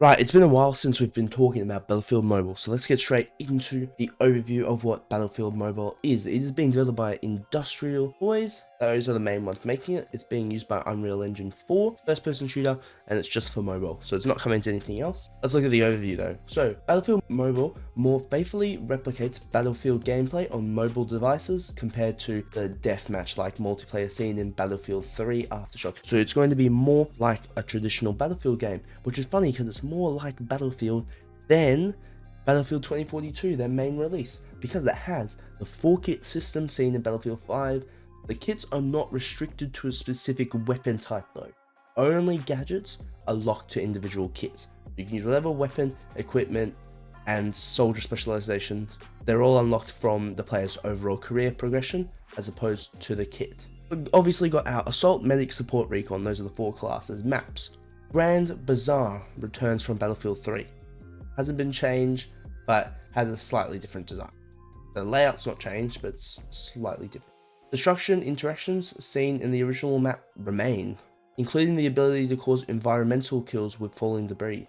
Right, it's been a while since we've been talking about Battlefield Mobile, so let's get straight into the overview of what Battlefield Mobile is. It is being developed by Industrial Toys. Those are the main ones making it. It's being used by Unreal Engine 4, first-person shooter, and it's just for mobile, so it's not coming to anything else. Let's look at the overview though. So, Battlefield Mobile more faithfully replicates Battlefield gameplay on mobile devices compared to the deathmatch-like multiplayer seen in Battlefield 3 Aftershock. So it's going to be more like a traditional Battlefield game, which is funny because it's more like Battlefield than Battlefield 2042, their main release, because it has the full kit system seen in Battlefield 5. The kits are not restricted to a specific weapon type though. Only gadgets are locked to individual kits. You can use whatever weapon, equipment, and soldier specialization. They're all unlocked from the player's overall career progression as opposed to the kit. We've obviously got our Assault, Medic, Support, Recon. Those are the 4 classes. Maps. Grand Bazaar returns from Battlefield 3. Hasn't been changed, but has a slightly different design. The layout's not changed, but it's slightly different. Destruction interactions seen in the original map remain, including the ability to cause environmental kills with falling debris.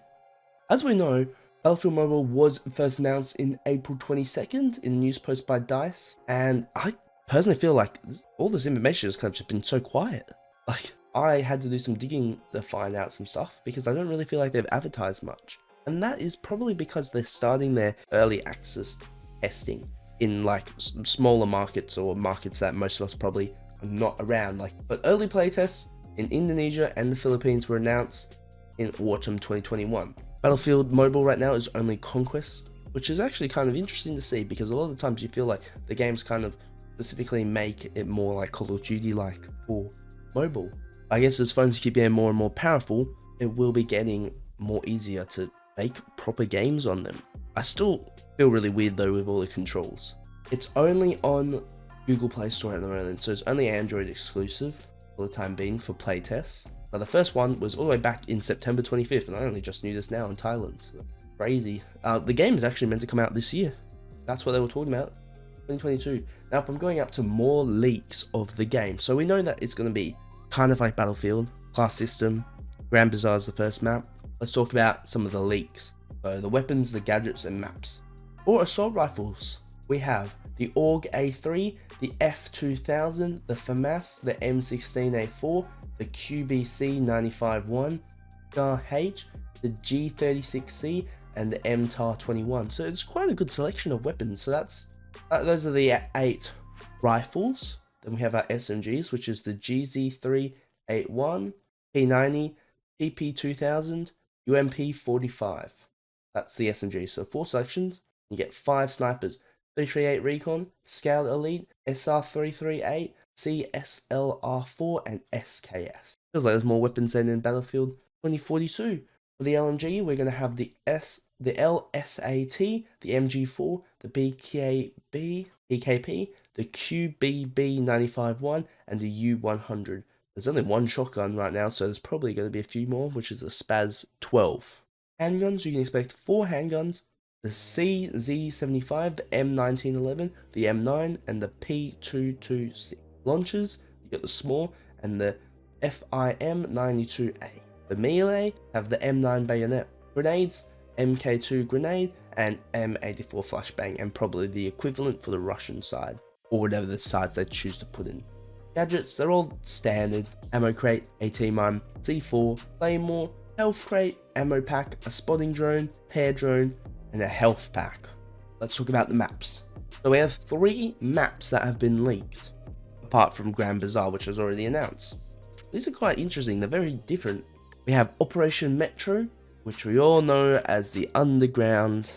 As we know, Battlefield Mobile was first announced in April 22nd in a news post by DICE, and I personally feel like all this information has kind of just been so quiet. Like, I had to do some digging to find out some stuff because I don't really feel like they've advertised much. And that is probably because they're starting their early access testing in like smaller markets or markets that most of us probably are not around. But early playtests in Indonesia and the Philippines were announced in autumn 2021. Battlefield Mobile right now is only Conquest, which is actually kind of interesting to see because a lot of the times you feel like the games kind of specifically make it more like Call of Duty like for mobile. I guess as phones keep getting more and more powerful, it will be getting more easier to make proper games on them. I still feel really weird though with all the controls. It's only on Google Play Store at the moment, so it's only Android exclusive for the time being for playtests. But the first one was all the way back in September 25th, and I only just knew this now in Thailand. So crazy. The game is actually meant to come out this year. That's what they were talking about, 2022. Now, if I'm going up to more leaks of the game, so we know that it's going to be kind of like Battlefield, class system, Grand Bazaar is the first map. Let's talk about some of the leaks. So the weapons, the gadgets, and maps. For assault rifles, we have the AUG A3, the F2000, the FAMAS, the M16A4, the QBC 95-1, H, the G36C, and the MTAR 21. So it's quite a good selection of weapons. So those are the 8 rifles. Then we have our SMGs, which is the GZ381, P90, PP2000, UMP45. That's the SMG. So 4 selections. You get 5 snipers: 338 Recon, Scout Elite, SR338, CSLR4, and SKS. Feels like there's more weapons than in Battlefield 2042. For the LMG, we're going to have the LSAT, the MG4, the PKP, the QBB 95-1, and the U100. There's only one shotgun right now, so there's probably going to be a few more, which is the SPAS 12. Handguns, you can expect 4 handguns: the CZ75, the M1911, the M9, and the P226. Launchers, you got the small and the FIM92A. The melee have the M9 bayonet. Grenades, MK2 grenade, and M84 flashbang, and probably the equivalent for the Russian side, or whatever the sides they choose to put in. Gadgets, they're all standard: ammo crate, AT mine, C4, claymore, health crate, ammo pack, a spotting drone, pair drone, and a health pack. Let's talk about the maps. So we have 3 maps that have been leaked, apart from Grand Bazaar, which was already announced. These are quite interesting, they're very different. We have Operation Metro, which we all know as the underground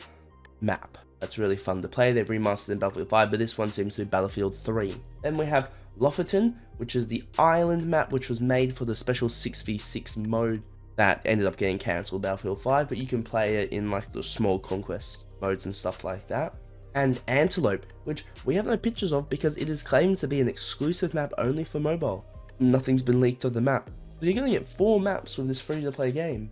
map. That's really fun to play. They've remastered in Battlefield 5, but this one seems to be Battlefield 3. Then we have Lofoten, which is the island map, which was made for the special 6v6 mode that ended up getting cancelled Battlefield 5, but you can play it in like the small conquest modes and stuff like that. And Antelope, which we have no pictures of because it is claimed to be an exclusive map only for mobile. Nothing's been leaked of the map. So you're going to get 4 maps with this free-to-play game.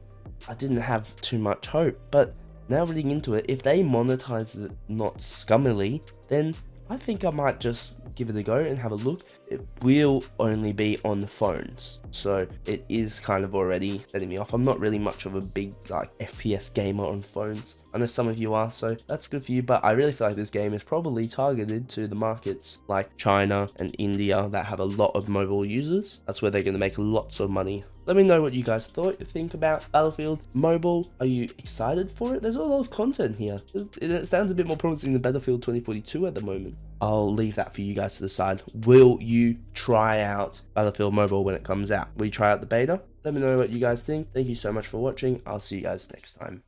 I didn't have too much hope, but now reading into it, if they monetize it not scummily, then I think I might just give it a go and have a look. It will only be on phones, so it is kind of already setting me off. I'm not really much of a big like FPS gamer on phones. I know some of you are, so that's good for you, but I really feel like this game is probably targeted to the markets like China and India that have a lot of mobile users. That's where they're going to make lots of money. Let me know what you guys think about Battlefield Mobile. Are you excited for it? There's a lot of content here. It sounds a bit more promising than Battlefield 2042 at the moment. I'll leave that for you guys to decide. Will you try out Battlefield Mobile when it comes out? Will you try out the beta? Let me know what you guys think. Thank you so much for watching. I'll see you guys next time.